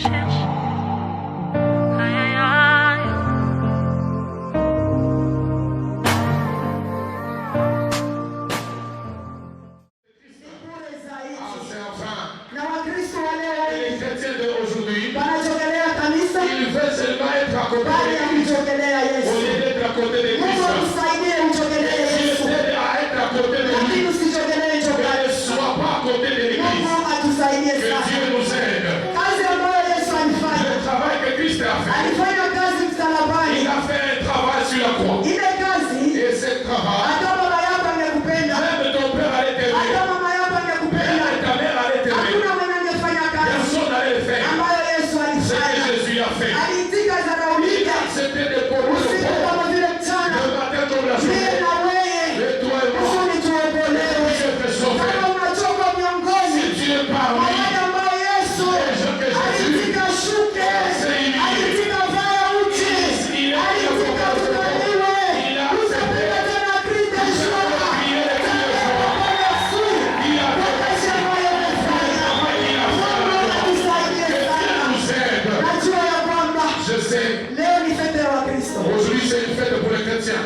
cherche. Aïe, aïe, aïe. Les chrétiens d'aujourd'hui, ils veulent seulement être à côté de Christ. Au lieu d'être à côté de Christ, Dieu t'aide à être à côté de lui. Mais ne sois pas à côté de l'Église. Que Dieu nous aide. Le travail que Christ a fait, il a fait un travail sur la croix. Et ce travail, même ton père allait t'aimer, même ta mère allait t'aimer. Personne n'allait le faire. Ce que Jésus a fait. Il a accepté de porter le corps. Le matin comme la journée. Et toi et moi, Dieu te sauve. Si Dieu parmi les gens que Jésus, c'est il a accepté de aujourd'hui, c'est une fête pour les chrétiens.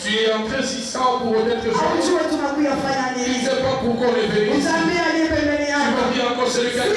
Tu es entré si sans pour être joyeux. Tu ne sais pas pourquoi on est venu ici. Tu vas dire encore celui qui a dit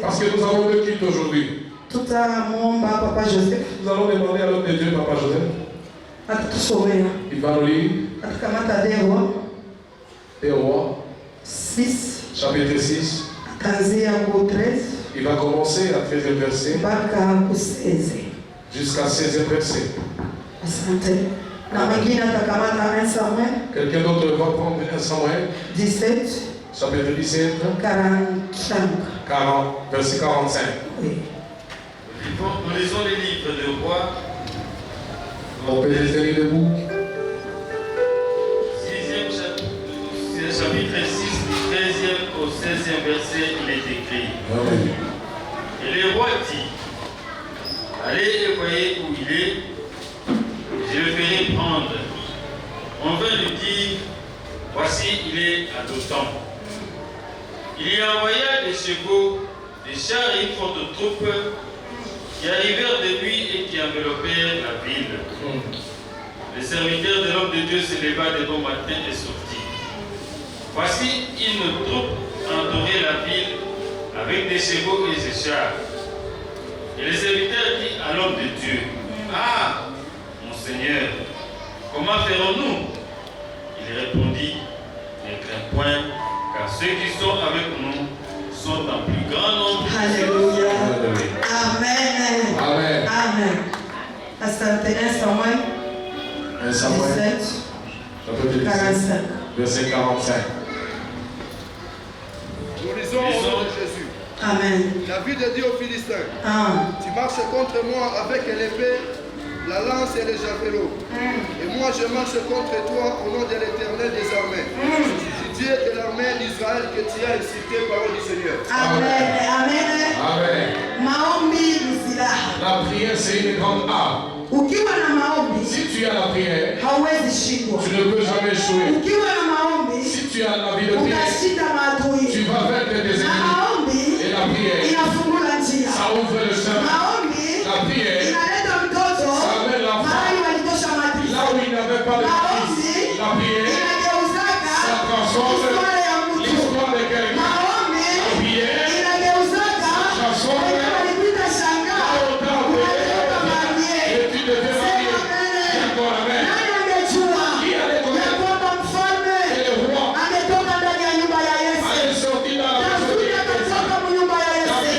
parce que nous avons deux cultes aujourd'hui. Nous allons demander à l'homme de Dieu, Papa Joseph. Il va nous lire des rois 6, chapitre 6. Il va commencer à 13e verset jusqu'à 16e verset. Quelqu'un d'autre va prendre 1 Samuel 17, chapitre 17, 40, verset 45. Oui. Nous lisons les livres de rois. On peut les tenir debout. 6e chapitre 6, du 13e au 16e verset, il est écrit. Amen. Et le roi dit, allez et voyez où il est, je le ferai prendre. On vint lui dire, voici il est à Dothan. Il y envoya des chevaux, des chars et une forte troupe qui arrivèrent de nuit et qui enveloppèrent la ville. Le serviteur de l'homme de Dieu se leva de bon matin et sortit. Voici une troupe entourait la ville avec des chevaux et des chars. Et le serviteur dit à l'homme de Dieu, ah, mon Seigneur, comment ferons-nous? Il répondit, ne crains point, car ceux qui sont avec nous sont en plus grand nombre. Alléluia. Amen. Amen. Amen. Asante 1 Samuel 1 Samuel, 17, chapitre 17, 45. verset 45. Nous lisons au nom de Jésus. Amen. David dit aux Philistins, Ah. tu marches contre moi avec l'épée, la lance et les javelots. Et moi je marche contre toi au nom de l'Éternel des armées. Du Dieu de l'armée d'Israël que tu as incité, parole du Seigneur. Amen. Amen. Amen. Maombi ni silaha. La prière, c'est une grande arme. Ukiwa na maombi Si tu as la prière, hauwezi shindwa. tu ne peux jamais échouer. Ukiwa na maombi Si tu as la vie de prière, utashinda maadui. tu vas vaincre tes Na ennemis. maombi Et la prière, inafungula njia. ça ouvre le chemin. Maombi La prière, inaleta mtoto ça amène l'enfant mahali walitosha matrice. là où il n'avait pas de Maombi fils. La prière, inageuzaka ça transforme histoire ya mtu. l'histoire de quelqu'un. Maombi La prière, inageuzaka transforme wenye walipita shangaa unageuka manie. et tu deviens marié. Dis encore Amen. Nani angejua ya kwamba mfalme Et le roi angetoka ndani ya nyumba ya Yese? allait sortir dans la maison de Daudi Dieu. akatoka mu nyumba ya Yese.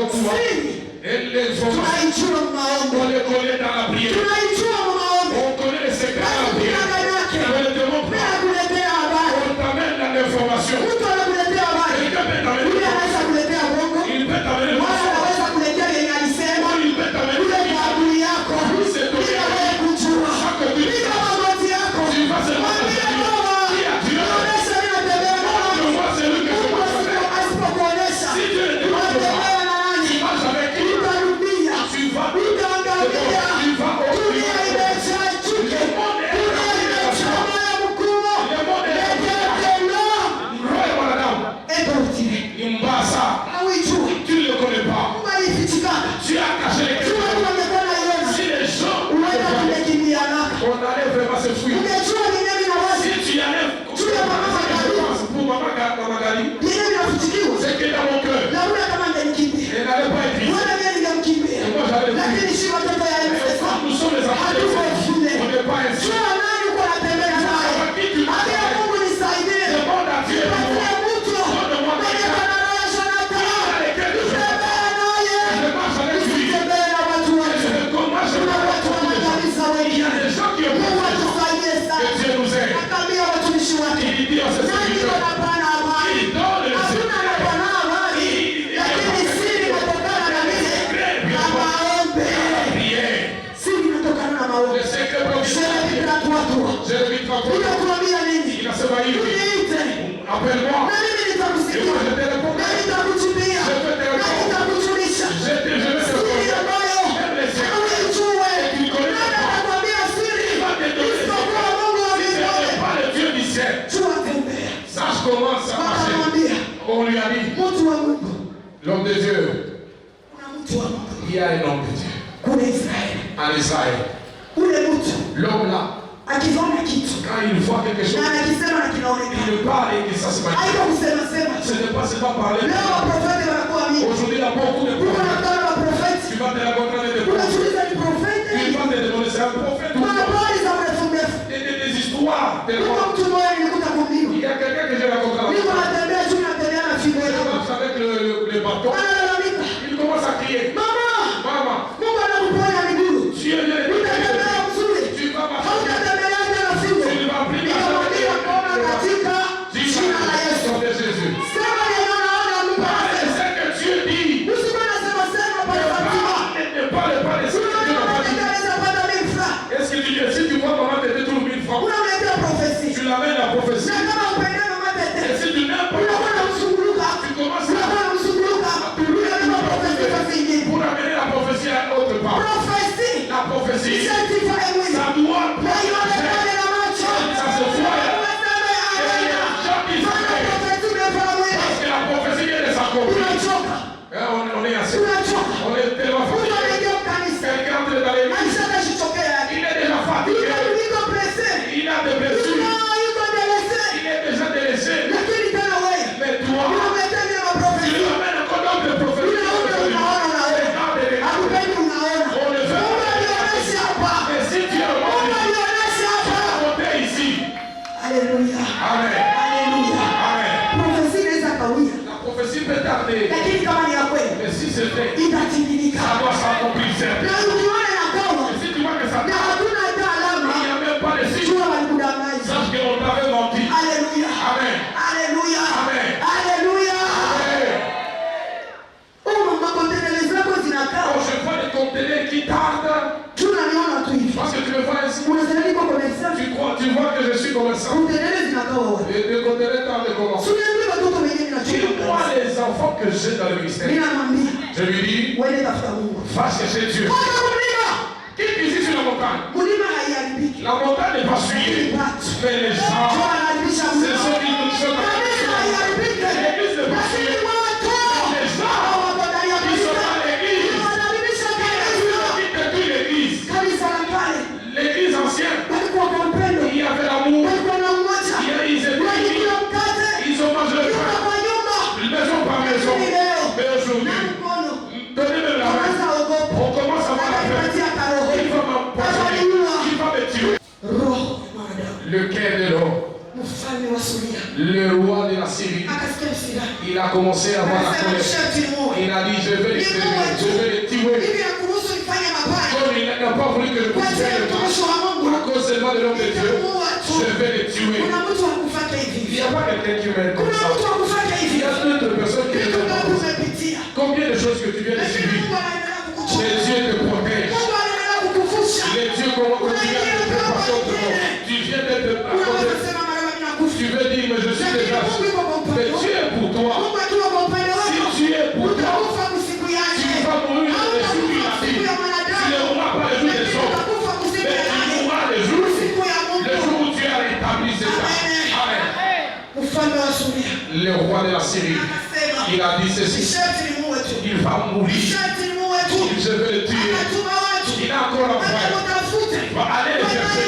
ukubwa. tunaijua maombi, On les connaît dans la prière. tunaijua maombi. On connaît les secrets de la prière. On les demande pas. Anakuletea habari, On t'amène l'information. mtu anakuletea habari, Quelqu'un peut t'amener yule le anaweza kuletea bongo, Il peut t'amener le wala mensonge. anaweza kuletea yenye alisema Il peut t'amener kule le kwa adui yako, bila wewe kujua, bila magoti yako. Tu vas seulement te Mwambie dire, Baba, qui a Dieu? nionyeshe mimi natembea na nani. Moi, c'est lui que je Mungu vois avec. asipokuonyesha, Si Dieu ne te montre unatembea pas, na nani? tu marches avec qui? Utarudia, Tu vas utaangamia. Tu vas au Dunia imejaa chuki, Le monde est dunia imejaa moyo mkubwa. Le monde est Letelo, Roy mwanadamu. etortile, Ni mbaya sana. hauijui. Tu ne le connais pas. Mungu alifichikana. Tu as caché les Si watu questions. wangekuwa naiona, Si les gens huenda tungekimbia nako. on allait vraiment se fuir. Ungejua ni nini na wazi, Si tu y allais pour Maman Gali, ni nini nafichikiwa. c'est que dans mon cœur, Na ule kama angenikimbia, elle n'allait pas être ici. wala mimi ningemkimbia. Lakini si watoto ya MSF. Nous sommes les enfants de Dieu. On n'est pas ainsi. Jua nani uko natembea naye. Ambia Mungu nisaidie. Demande à Dieu pour moi. Patia mtu mwenye kana roho ya Jonathan. Tembea naye. Je marche avec lui. Usitembee na watu wote. Je commence Kuna à watu wanakabisa Il y a wengine. des gens qui ont Mungu besoin atusaidie que sana. Dieu nous aide. Akaambia watumishi wake. Il dit à ses Nani serviteurs, wanapana habari? il donne le Hakuna secret. anapana habari. Lakini siri inatokana na nini? Na maombi. Prière. Siri inatokana na maombi. Le secret provisoire. Je le vis pas pour toi. Nitakuambia nini? Il a ce maïs. Uniite. Appelle-moi. Na mimi Et nitakusikia. moi je te réponds. Na nitakuchimbia. Na nitakujulisha. Je te Siri répondre. ambayo hauijue. Nani atakwambia siri? Isipokuwa Mungu wa Si ce n'est mbinguni. pas le Dieu du ciel, Jua tembea. sache comment ça marche. Wakamwambia, On lui a dit, mtu wa Mungu. l'homme de Dieu, Kuna mtu wa Mungu. il y a un homme de Dieu Kule Israeli. en Israël. Ule mtu L'homme là, akiona kitu quand il voit quelque chose, na anakisema na kinaonekana. il parle et que ça se manifeste. Haiko kusema sema. Ce n'est pas seulement parler. Leo waprofeti wanakuwa mingi. Aujourd'hui, il y a beaucoup de Uko prophètes. nakutana na waprofeti. Tu vas te rencontrer avec des prophètes. Unajiuliza ni Tu profeti? vas te demander, c'est un prophète ou Kwa pas? habari za mrefu mrefu. Des histoires. Uko mtu mmoja nilikuta kumbiwa. Il y a quelqu'un que j'ai rencontré là. Niko natembea juu natembea na fimbo Il yangu. marche avec le bâton. Analalamika. Il commence à crier. Mama, Maman, Mungu anakuponya miguu. Dieu vient de Utatembea mzuri. Tu vas marcher. Hautatembea tena fimbo. Tu ne vas plus Nikamwambia kuona katika Dis jina la Yesu. au nom de Jésus. Sema neno naona Mungu Parle anasema. ce que Dieu dit. Usikuwa nasema sema pale Fatima. Ne parle pas de ce que Unaona Dieu n'a mama pas dit. anaweza pata 1000 francs. Est-ce que tu dis, si tu vois maman te détourne 1000 francs, Unamletea prophecy. tu l'amènes à la prophétie. Na kama upende mama Et tete. si tu n'aimes pas, Unakuwa unamzunguluka. tu commences Unakuwa unamzunguluka. Unabeba prophecy fasi ingine. pour amener la prophétie à autre part. Prophecy. La prophétie, Certify mwili. ça doit Na ionekane na macho. Ça se voit. Unasema amena. Maana prophecy imefanya mwili. Parce que la prophétie vient de s'accomplir. Unachoka. On est assez. Unachoka. On est tellement Mtu fatigué. anaingia kanisa. Quelqu'un entre dans l'église, Alishakashitokea. il est déjà fatigué. Niko pressé. Il a des blessures. Yuko delese. Il est déjà délaissé. Lakini tena wewe. Mais toi, Unamletea nini tu maprofesi? lui amènes un cordon de prophétie. Unaona unaona. Hakupendi unaona. On le fait. Mungu alionyesha hapa. Mais si tu es Mungu mort, alionyesha hapa. monter ici. Haleluya. Amen. Haleluya. Amen. Profesi inaweza kawia. La prophétie peut tarder. Lakini kama ni ya kweli, Mais si c'est vrai, itatimilika. ça doit s'accomplir. Na ukiona inakawa Et si tu vois que ça na tarde, hakuna hata il alama, n'y a même pas de signe, jua walikudanganya. sache qu'on t'avait menti. Haleluya. Amen. Haleluya. Amen. Haleluya. Amen. Makontenele zako zinakaa. Quand je vois des conteneurs qui tardent, Tunaniona tu hivi. parce que tu me vois ici, Unasema niko commerçant. tu vois que je suis commerçant. Kontenele zinakaa wewe. Et les conteneurs tardent comment? Suniambie watoto wengine na Dis-moi les enfants que j'ai dans le ministère. Ninamwambia Je lui dis, wewe tafuta Mungu. va chercher Dieu. Toka mlima. Quitte ici sur la montagne. Mlima haiharibiki. La montagne n'est pas suyée. Mais les gens, Jua anaharibisha ce mlima. sont des choses. Kanisa haiharibiki. L'église n'est pas Lakini suyée. watu Les gens wako ndani ya qui sont kanisa. dans l'église, Wanaharibisha kanisa. qui détruisent l'église. Kanisa la kale L'église ancienne, walikuwa kwa upendo. il y avait l'amour. Walikuwa na umoja. Ils étaient unis. Walikula mkate. Ils ont mangé le Nyumba pain. kwa nyumba. Maison par maison. Lakini leo Mais aujourd'hui, na mkono. donnez-le la main. Kwanza ogopa. On commence à avoir la paix. Atanipatia karoho. Il va m'empoisonner. Il va me tuer. Roho ya mwanadamu. Lequel de l'homme? Mfalme wa Suria Le roi de la Syrie. akasikia msirani. Il a commencé à avoir la Akasema colère. sharti muue. Il a a dit, je vais les exterminer, je vais les tuer. hivi hakuruhusu nifanye mabaya. Comme il n'a pas voulu que je Kwa puisse ajili ya faire le mtumishi wa mal, Mungu à cause seulement de l'homme de Dieu, nitamuua tu. je vais les tuer. Kuna mtu hakufanya hivi. Il n'y a pas quelqu'un qui m'aide comme Kuna ça. mtu hakufanya Il hivi. y a d'autres personnes qui Vitu ne ngapi pas. umepitia? Combien de choses que tu viens de Lakini subir? Mungu anaendelea kukuchunga. Mais Dieu te protège. Mungu anaendelea kukuvusha. Les dieux continue à te faire par contre. Tu viens d'être Unaweza accordé. sema mara mimi nakufa. Tu veux dire, mais je suis Lakini déjà. Mungu yuko kwa upande Mais wako. Dieu est pour toi. Mungu akiwa kwa upande Si wako. tu es pour toi, Utakufa kusiku yake. tu vas mourir le jour de la Hautakufa vie. siku ya Tu mwanadamu. ne mourras pas le jour des Lakini hommes. utakufa kusiku Mais ya tu nani? mourras le jour Siku ya Mungu. où Dieu a rétabli ses âmes. Amen. Mfalme wa Suria. Le roi de la Syrie, Akasema. il a dit ceci. Sharti nimuue tu. Il va mourir. Sharti nimuue tu. Je vais le tuer. Akatuma watu. Il a encore envoyé. Wakamtafute. Va aller le chercher.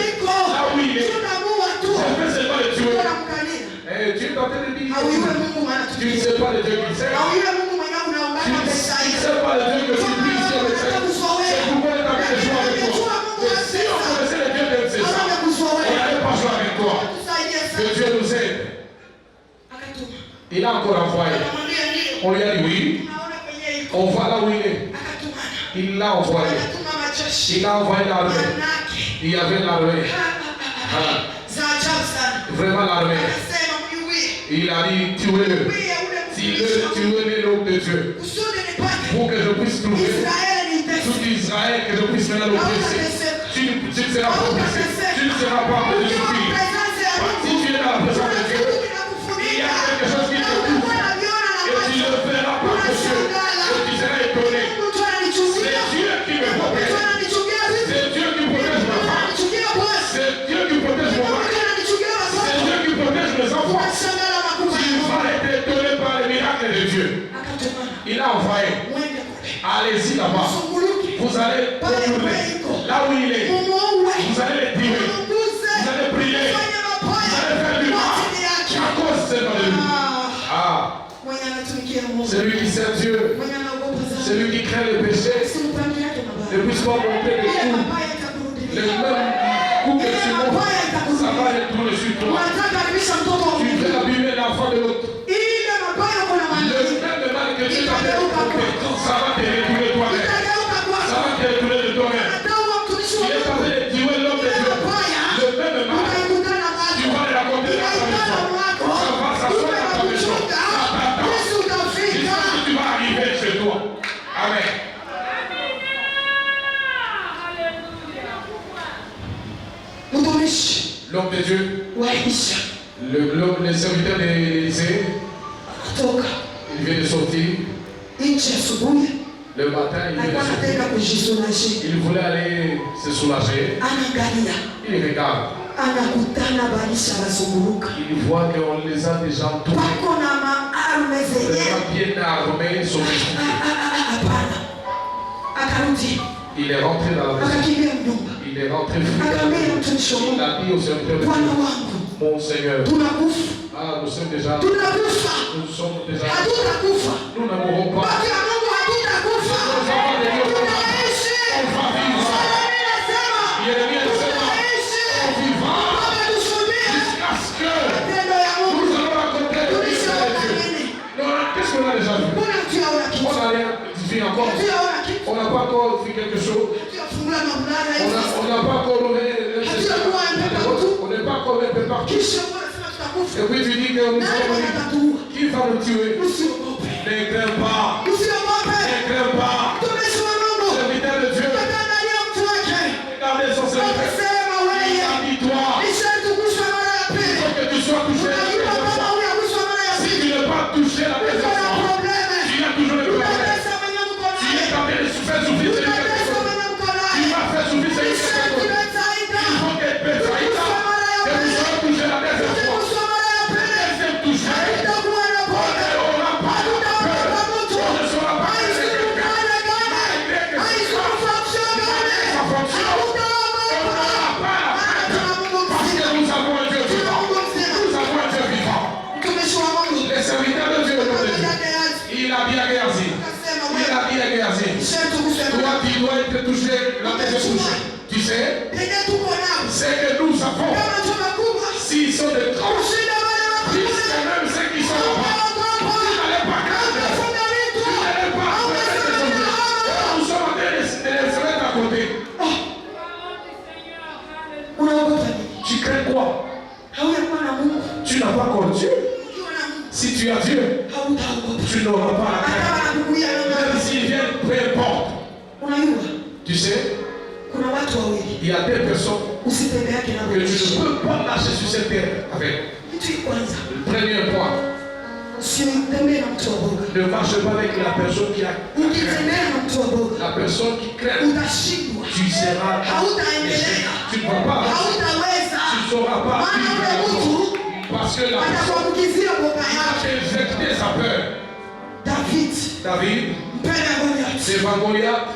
Là où il est. Tunamuua tu. Je vais seulement le tuer. Tunamkalia. Et tu es en train de dire. Au yule Mungu maana Tu ne sais pas le Dieu qui sait. au yule Mungu mwenyewe Tu unaombaka ne pesa hiyo. sais pas le Dieu que tu pries sur le ciel. C'est pourquoi il est en train de jouer avec toi. Mais si on connaissait le Dieu de ces gens, on n'allait pas jouer avec toi. Que Dieu nous aide. Akatuma. Il a encore envoyé. Akamwambia ndio. On lui a dit oui. Unaona kwenye iko. On voit là où il est. Akatumana. Il l'a envoyé. Akatuma majeshi. Il a envoyé l'armée. Manake. Il y avait l'armée. Za ajabu sana. Vraiment l'armée. Akasema mniuie. Il a dit tuez-le. Uie ule Tuez-le l'homme de Dieu. kusudi nipate. Pour que je puisse trouver Israeli ni tesi. tout Israël, que je puisse maintenant l'oppresser. Tu ne seras pas oppressé. Tu ne seras pas en train de souffrir. Si tu es dans la présence de Dieu, il y a quelque chose qui te couvre. Et tu le verras par tes yeux. Et tu seras étonné. C'est Dieu qui me protège. C'est Dieu qui protège ma femme. C'est Dieu qui protège mon mari. C'est Dieu qui protège mes enfants. Tu vas être étonné par les miracles de Dieu. Il a envoyé. Allez-y là-bas. Vous allez contourner. Là où il est. Vous allez le tirer. Vous allez prier. Vous allez faire du mal. À cause de lui. Ah. Celui qui sert Dieu. Celui qui craint le péché. Ne puisse pas monter les coups. Le même coup que tu montes, ça va retourner sur toi. Tu veux abîmer l'enfant de l'autre. Le même mal que tu as fait, ça va te retourner toi-même. Ça va te retourner de toi-même. Tu es en train de tuer l'homme de Dieu. Le même mal, tu vas le raconter dans ta maison. Ça va s'asseoir dans ta maison. J'espère que tu vas arriver chez toi. Amen. L'homme de Dieu, le serviteur d'Élysée, il vient de sortir. Le matin, il vient de sortir. Il voulait aller se soulager. Il regarde. Il voit qu'on les a déjà entourés. Vraiment bien armés, son esprit. Il est rentré dans la maison. Il est rentré fou. Il a dit au serviteur de Dieu, mon Seigneur, ah, nous sommes déjà, nous sommes déjà, nous ne mourrons pas. On n'a pas encore fait quelque chose. On n'a pas encore ouvert le on n'est pas encore un peu partout. Et puis tu dis que nous sommes qui va nous tuer? Ne crains pas. Ne crains pas. Serviteur de Dieu. Regardez son serviteur. Il a dit toi. Il faut que tu sois touché la deuxième fois. Si tu n'es pas touché la deuxième fois, tu as toujours le problème. Tu es en train de faire souffrir celui qui est tu vas faire souffrir celui qui est il faut qu'elle pèse ça. Que tu sois touché la deuxième fois. Deuxième touché. On n'a pas peur. On ne sera pas pressé quelqu'un. Malgré que ça fonctionne. On n'aura pas la crainte. Parce que nous avons un Dieu vivant. Nous avons un Dieu vivant. Les serviteurs de Dieu, il a bien regardé. Il a bien regardé. Toi, tu dois être touché, la deuxième touche. Tu sais, c'est que nous avons, s'ils sont de trop, puisque même ceux qui sont là-bas, tu n'allais pas craindre, tu n'allais pas Tu sais, il y a des personnes que tu ne peux pas lâcher sur cette terre avec. Le premier point. Ne marche pas avec la personne qui a crainte. La personne qui craint. Tu seras échec. Tu ne vas pas. Tu ne sauras pas vivre. Parce que la personne a infecté sa peur. David, devant Goliath,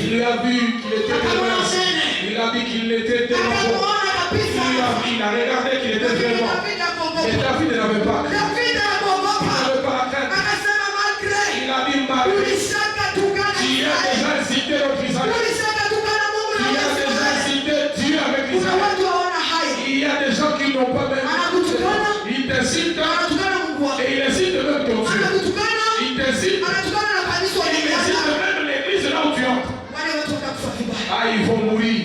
il lui a vu qu'il était démoniaque. Il a dit qu'il était démoniaque. Il a regardé qu'il était vraiment. Mais David n'avait pas craint. Il n'avait pas la crainte. Il a dit Marie, tu as déjà incité notre Israël. Tu as déjà incité Dieu avec Israël. Il y a des gens qui n'ont pas même. Ils t'incitent et ils incitent même ton Dieu. Ils t'incitent. Ils incitent même l'église là où tu entres. Ah, ils vont mourir.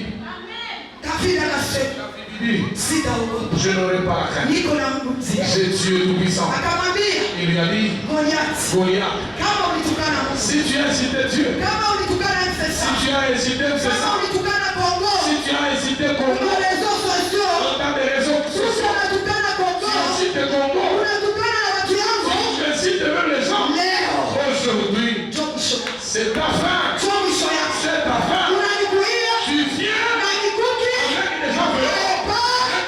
Je n'aurai pas la crainte. C'est Dieu tout-puissant. Il lui a dit, Goliath, si tu as incité Dieu, si tu as incité César, si tu as incité Congo, dans des réseaux sociaux, si tu incites Congo, si tu incites même les gens, aujourd'hui, c'est ta fin. C'est ta fin. Tu viens avec des gens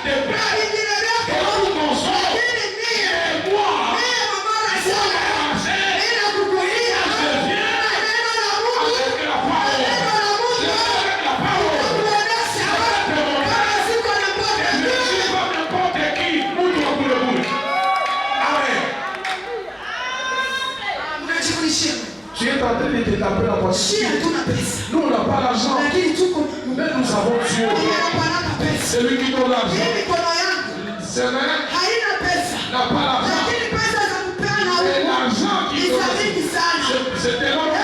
des pères, pour qu'on soit, et moi, je viens avec la parole. Je viens avec la parole. Je ne suis pas n'importe qui, pour le boule. Amen. Tu es en train de te taper la poitrine. Nous, on n'a pas l'argent, mais nous avons Dieu. C'est lui qui donne l'argent. C'est vrai, n'a pas l'argent. Et l'argent qui donne, c'est tellement heureux.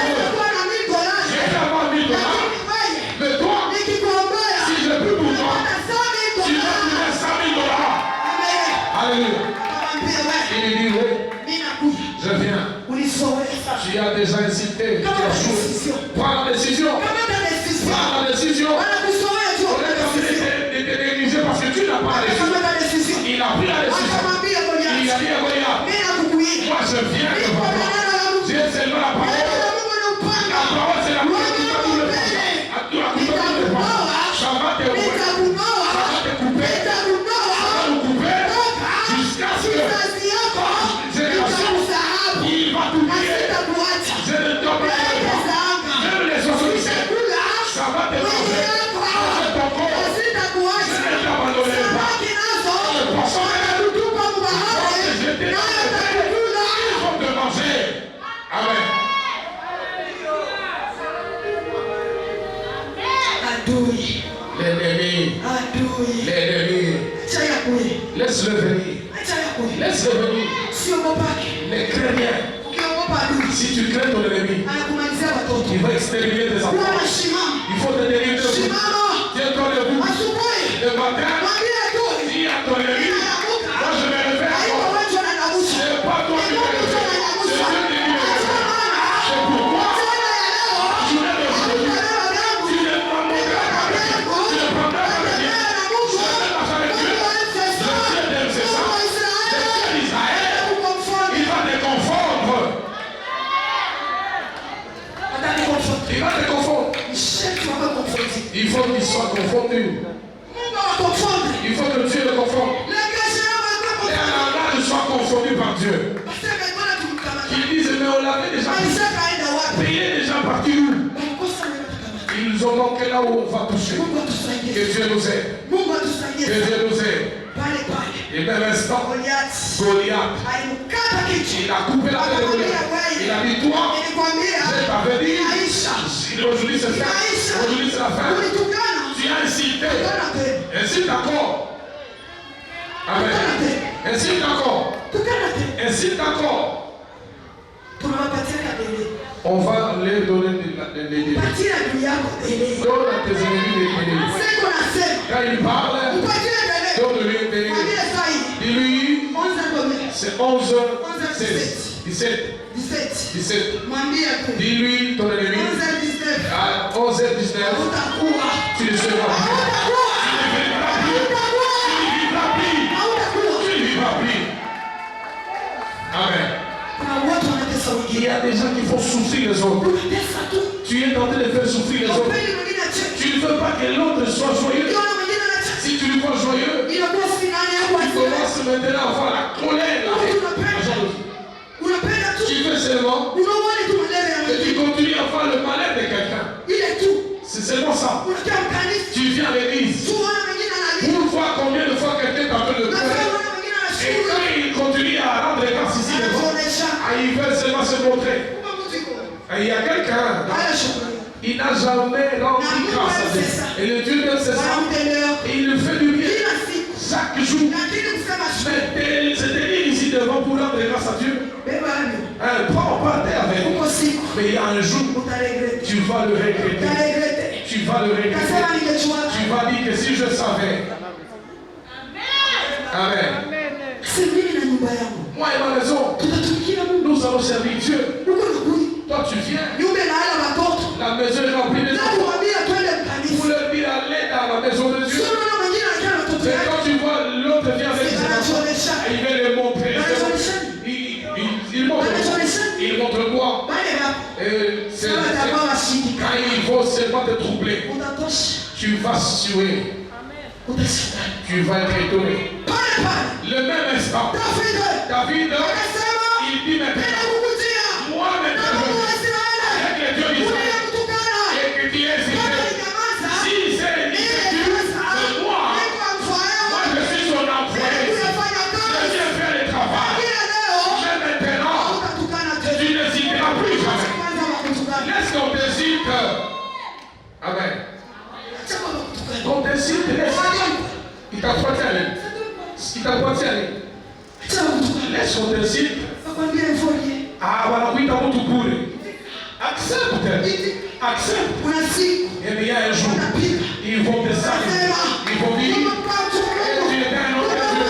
J'ai avoir 1000 $. Mais toi, si je peux pour toi, tu vas me donner 100 000 $. Alléluia. Il dit oui, je viens. Tu as déjà incité. Prends la décision. Prends la décision. On est en train de te négliger parce que tu n'as pas la décision. Il a pris la décision. Il a dit à Goliath, moi je viens de voir. Dieu seulement la parole. La parole c'est la parole qui va tout le faire. Ça va te couper. Ça va te couper. Ça va nous couper. Jusqu'à ce que génération, il va tout dire. Je ne t'en pas. Même les sociétés, ça va te manger. C'est ton corps. Je ne t'abandonnerai pas. Je pense que je t'ai dit, ils vont te manger. Amen. L'ennemi. Laisse-le venir. Laisse-le venir. Les chrétiens. Si tu crains ton ennemi, il va exterminer tes enfants. Il faut te délivrer de tout. Tiens-toi debout. Le matin, dis à ton ennemi, moi je me réveille encore. C'est pas toi qui me réveille. C'est Dieu qui me réveille. C'est pourquoi tu es aujourd'hui. Tu ne prends pas avec Dieu. Tu ne prends pas avec Dieu. Je ne marche avec Dieu. Le Dieu d'aime, c'est ça. Le Dieu d'Israël, il va te confondre. Il va te confondre. Il faut qu'il soit confondu. Il faut que Dieu le confonde. Et Allah ne soit confondu par Dieu. Qu'ils disent, mais on l'avait déjà payé déjà parti où? Ils ont manqué là où on va toucher. Que Dieu nous aide. Que Dieu nous aide. Et même instant, Goliath, il a coupé la tête de Goliath. Il a dit, toi, je t'avais dit, aujourd'hui c'est fait. Aujourd'hui c'est la fin. Tu as incité. Incite encore. Amen. Incite encore. Incite encore. On va leur donner des délais. Donne à tes ennemis des délais. Quand il parle, donne-lui un délai. Dis-lui, c'est 11, 16, 17. Dis-lui ton ennemi. À 11, 11h19, hautakuwa, tu ne seras plus. hautakuwa, Tu ne vivras plus. Tu ne vivras plus. hautakuwa. Tu ne vivras plus. Amen. Kuna watu wanatesa Il wengine. y a des gens qui font souffrir les autres. Unatesa tu. Tu es en train de faire souffrir les autres. Upendi mwingine acheke. Tu ne veux pas que l'autre soit joyeux. Ukiona mwingine anacheka, Si tu le vois joyeux, inakuwa si nani yako tu asema. commences maintenant à avoir la colère. Unapenda tu. Tu veux seulement Unaona tu malere ya que tu mwingine. continues à faire le malheur de quelqu'un. Ile tu. C'est seulement ça. Unakaa mkanisa. Tu viens à l'église Tu unaona mwingine analia. pour voir combien de fois quelqu'un t'appelle le Na cœur. sasa unaona mwingine Et anashukuru. quand il continue à rendre grâce ici, Anajionyesha. il veut seulement se montrer. Kumbe mtu iko. Et il y a quelqu'un, Haya shukrani. il n'a jamais rendu grâce à Dieu. Et le Dieu même c'est ça. Wanamtendea. Et il le fait du bien Kila siku. chaque jour. Lakini kusema shukrani. Mais c'est tenir ici devant pour rendre grâce à Dieu. Beba hayo. Prends partez avec nous. Uko siku. Mais il y a un jour, Utaregrete. tu vas le regretter. Utaregrete. Tu vas le regretter. Kasema ningejua. Tu vas dire que si je savais. Amen. Si mimi na nyumba yangu. Moi et ma maison, Tutatumikia Mungu. nous allons servir Dieu. Uko na kuni. Toi, tu viens. Nyumba na ala watoto. La maison est remplie de Na gens. kuambia twende Vous mkanisa. leur dire aller dans la maison de Dieu. Sio unaona mwingine anakaa na watoto Mais yake. quand tu vois l'autre vient avec ses enfants, Anajionyesha. il veut les montrer. Il montre. Il montre quoi? Bale baba. Sema atakuwa washindi. Quand il faut seulement te troubler, Utatosha. tu vas suer. Utashangaa. Tu vas être étonné. Pale pale. Le même instant, David David, akasema il dit maintenant, nenda kukujia. moi Na maintenant, Mungu wa Israeli. avec les dieux d'Israël, Unayemtukana. et que tu es Kama cité, ninyamaza. si c'est l'iniquité de moi, moi je suis son employé, je viens faire le travail. Mais maintenant, tu ne citeras plus jamais. Laisse qu'on te cite. Amen. Qu'on te cite, laisse. Il t'appartient à lui. Il t'appartient à lui. Laisse qu'on te cite. Ah, voilà, oui, dans mon tout court. Accepte. Accepte. Et bien, un jour, ils vont te saluer. Ils vont dire, tu étais un homme de Dieu.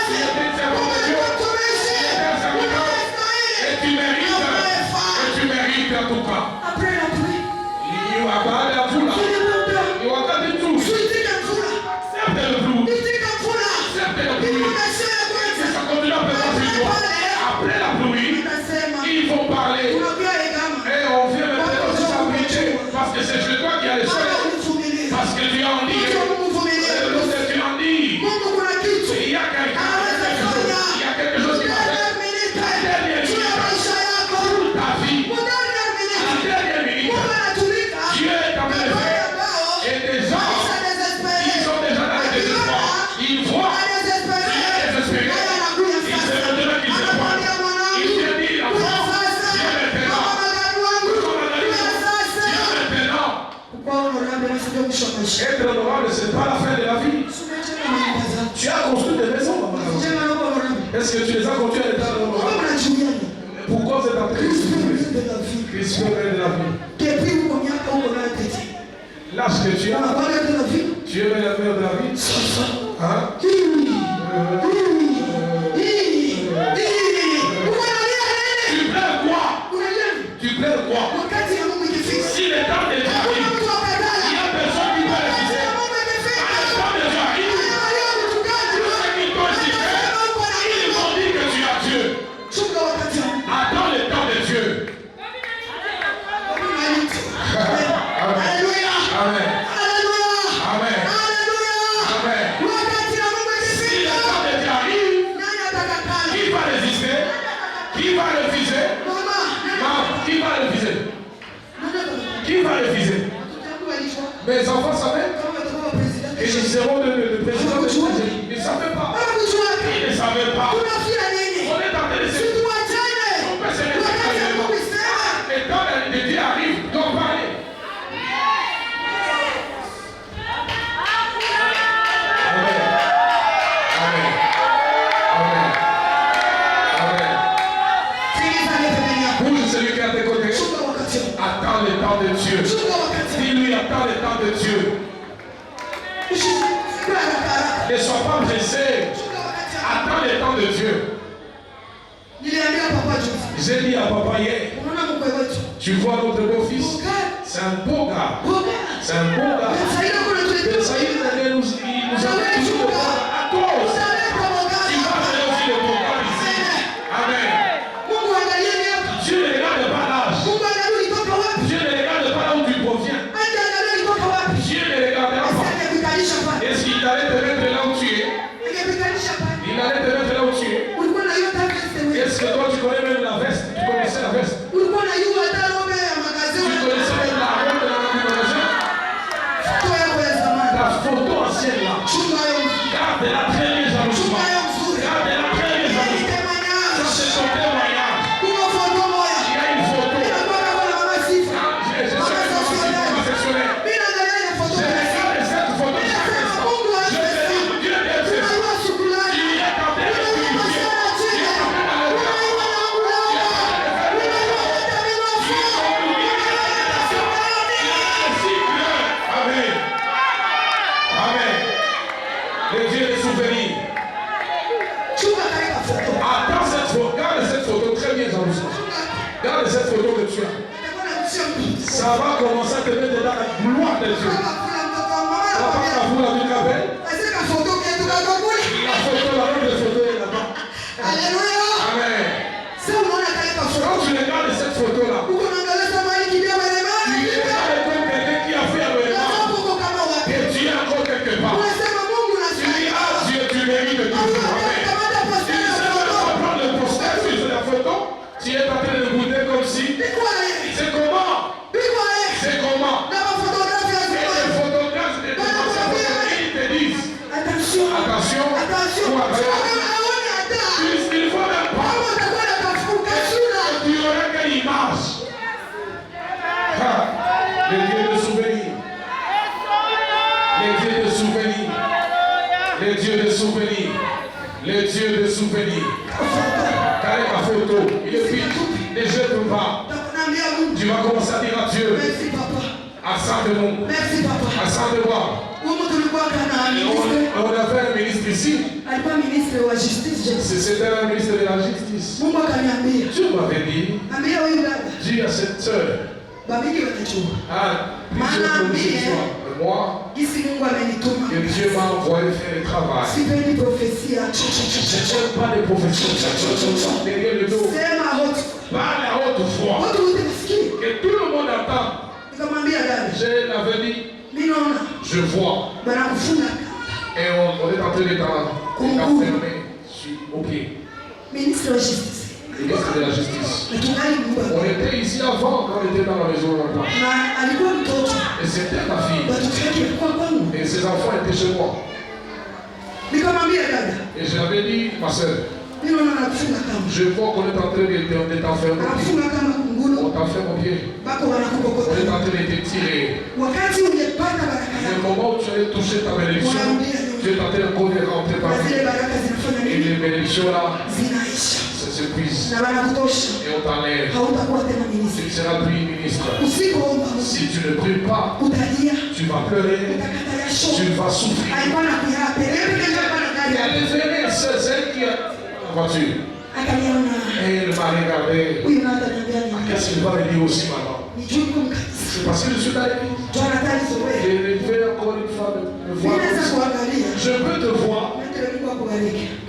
Tu étais un servant de Dieu. Tu étais un serviteur. Et tu mérites en tout cas. Il va parler à vous là. Il va garder tout. Accepte le flou. Accepte le pluie. Et ça continue à faire sur toi. Après la pluie, ils vont parler. Et on vient maintenant aussi s'abriter. Parce que c'est chez toi qui a le soleil. Parce que tu as en dit. Tu en dis. Il y a quelque chose qui va faire. La dernière minute pour ta vie. La dernière minute. Dieu est en train de faire. Et des gens, ils sont déjà dans le désespoir. Ils voient. Il est désespéré. Il sait maintenant qu'il se voit. Il vient dire enfant, viens maintenant. Être honorable, ce n'est pas la fin de la vie. Tu as construit des maisons, maman. Est-ce que tu les as construites à l'état honorable? Pourquoi vous êtes en train de souffrir? Christ est de la vie. L'âge que tu as, tu es le meilleur de la vie. Hein? Tu pleures quoi? Tu pleures quoi? Si le temps de Dieu arrive, il y a personne qui va refuser. Quand le temps de Dieu arrive, tous ceux qui t'ont cité, ils vont dire que tu as Dieu. Attends le temps de Dieu. Amen. Amen. Amen. Si le temps de Dieu arrive, qui va résister? Qui va refuser? Non, qui va refuser? Qui va refuser? Mes enfants savaient et ils seront le président de l'État. Ils ne savaient pas. Ils ne savaient pas. On est en train de se... On peut se laisser calmement. Et quand le Dieu arrive, on va aller. Amen. Amen. Amen. Amen. Bouge celui qui est à tes côtés. Attends le temps de Dieu. Dis-lui, attends le temps de Dieu. Ne sois pas pressé. Attends le temps de Dieu. J'ai dit à papa hier, tu vois notre beau-fils, C'est un beau gars. Boga. C'est un beau gars. Betsaïda kuna Mais tulitoka. ça y est, il nous a fait toujours à cause. Utaleta boga. Il va faire aussi le bon gars ici. Amen. Mungu angalieni hapa. Dieu ne regarde pas l'âge. Mungu angalia ulitoka wapi. Dieu ne regarde pas là où tu proviens. Aje angalia ulitoka wapi. Dieu ne regardera pas. Angekukalisha pale. Est-ce qu'il allait te mettre là où tu es? Angekukalisha pale. Il allait te mettre là où tu es. Ulikuwa na hiyo veste wewe. Est-ce que toi tu connais même la veste? Tu connaissais la veste? Ulikuwa na hiyo hata robe ya magazi. Tu connaissais même la robe de la combinaison? Foto yako ya zamani. La photo ancienne là. Chunga hiyo. Garde-la très bien Chunga jalousement. hiyo mzuri. Gardez-la très bien jalousement. Ça c'est son témoignage. Kuna foto moja. Il y a une photo. Inakuwa na mama Sifa. Je sais comment c'est professionnel. Mimi naangalia ile foto. Je regarde cette photo chaque instant. Mungu Je te asifiwe. dis, Dieu est fait. Unajua shukrani. Il est en train de purifier. Il est en train de le faire. Amen. Amen. Le Dieu des souvenirs. Attends cette photo. Garde cette photo très bien, Jean-Louis. Garde cette photo que tu as. Ça va commencer à te mettre dans la gloire de Dieu. Ça va pas vous la vie belle. La photo, la robe de photo est là-bas. Amen. Quand tu regardes cette photo-là, tu regardes comme quelqu'un qui a fait un événement et tu es encore quelque part. Tu dis, ah Dieu, tu mérites de tout. Amen. Tu ne sais même pas prendre le poster sur la photo. Tu es en train de goûter comme si. C'est comment? C'est comment? Et les photographes de ils te disent, attention, ou il faut même pas. Tu aurais quelle image? Ah, les dieux de souvenirs. Les dieux de souvenirs. Les dieux de souvenirs. Les dieux de souvenirs. Car ma photo, il est vite. Ne jette pas. Tu vas commencer à dire à Dieu. Asante Mungu. Asante Bwana. On avait un ministre ici. C'était un ministre de la justice. Dieu m'avait dit, dis à cette sœur, plusieurs positions de moi, que Dieu m'a envoyé faire le travail. Je n'aime pas les prophéties derrière le dos. Parle à haute voix. Que tout le monde entende. Je l'avais dit, je vois. Et on est en train d'enfermer au pied. Ministre de la Justice. Ministre de la Justice. On était ici avant quand on était dans la maison là-bas. Et c'était ma fille. Et ses enfants étaient chez moi. Et je l'avais dit, ma soeur, je vois qu'on est en train de t'enfermer au pied. On t'enferme au pied. On est en train de te tirer. Le moment où tu allais toucher ta bénédiction, tu es en train de rentrer par vie. Et les bénédictions là, ça s'épuise. Et on t'enlève. Tu ne seras plus ministre. Si tu ne pries pas, tu vas pleurer. Tu vas souffrir. Elle est venue, c'est celle qui a la voiture. Et elle m'a regardé. Qu'est-ce qu'il va me dire aussi maintenant? C'est parce que je suis dans l'église. Et je vais encore une fois me voir. Je peux te voir.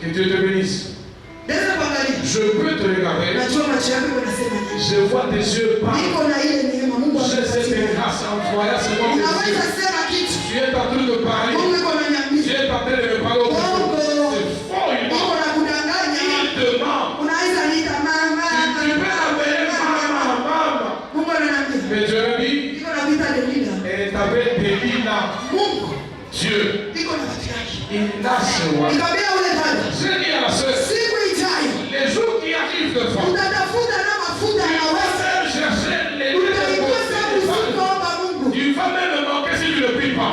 Que Dieu te bénisse. Je peux te regarder. Je vois tes yeux parler. J'ai cette grâce envoyée à ce moment de Dieu. Tu es en train de parler. Tu es en train de me parler au bout. C'est faux, il demande. Tu peux l'appeler maman. Mais Dieu a dit, et t'avais des là. Dieu, il a ce roi. Je dis à la soeur, les jours qui arrivent de fois, chercher les tu vas même manquer si tu ne pries pas.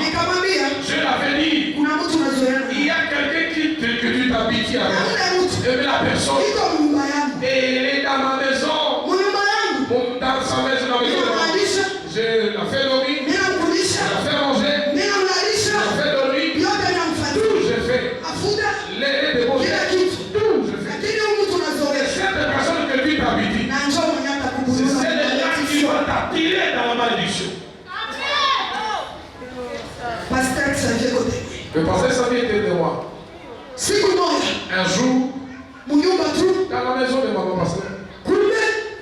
Je l'avais dit, il y a quelqu'un que tu t'habitues avec. Et la personne, et elle est dans ma maison, dans sa maison, dans la maison. Je la fais dormir, je la fais manger, je la fais dormir, tout je fais. Les déposés, tout je fais. Et cette personne que tu t'habitues, c'est celle-là qui va t'attirer dans la malédiction. Le pasteur Samy était de moi. Siku moja Un jour, munyumba tu dans la maison de maman pasteur. kumbe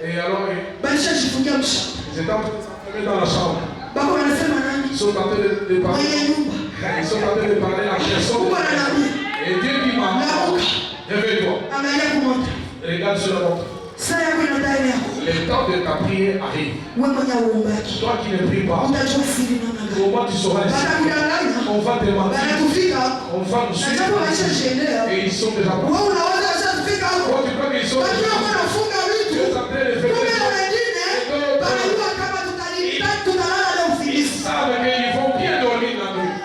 Et alors, balishajifungia mshamba. ils étaient en train de s'enfermer dans la chambre. Bako wanasema nani? Ils sont en train de parler. Mwenye nyumba. Ils sont en train de parler à personne. Mungu ananiambia, Et Dieu dit, maman, naamka, réveille-toi. angalia kumonta. Regarde sur la montre. Saa yako ina ndani yako. Le temps de ta prière arrive. Wewe mwenye uombaki. Toi qui ne pries pas, Utajua siri namna gani. comment tu sauras ici? Batakudanganya. On va te mentir. Banakufika hapo. On va nous Na suivre. japo walishajiendea. Et ils sont déjà partis. Wewe unaweza washafika hapo. Toi, tu crois qu'ils sont Watu déjà wanafunga Tu vitu. es en train de faire Kumbe des na wengine wanajua kama tutalala leo Ils usingizi. savent qu'ils vont bien dormir la nuit.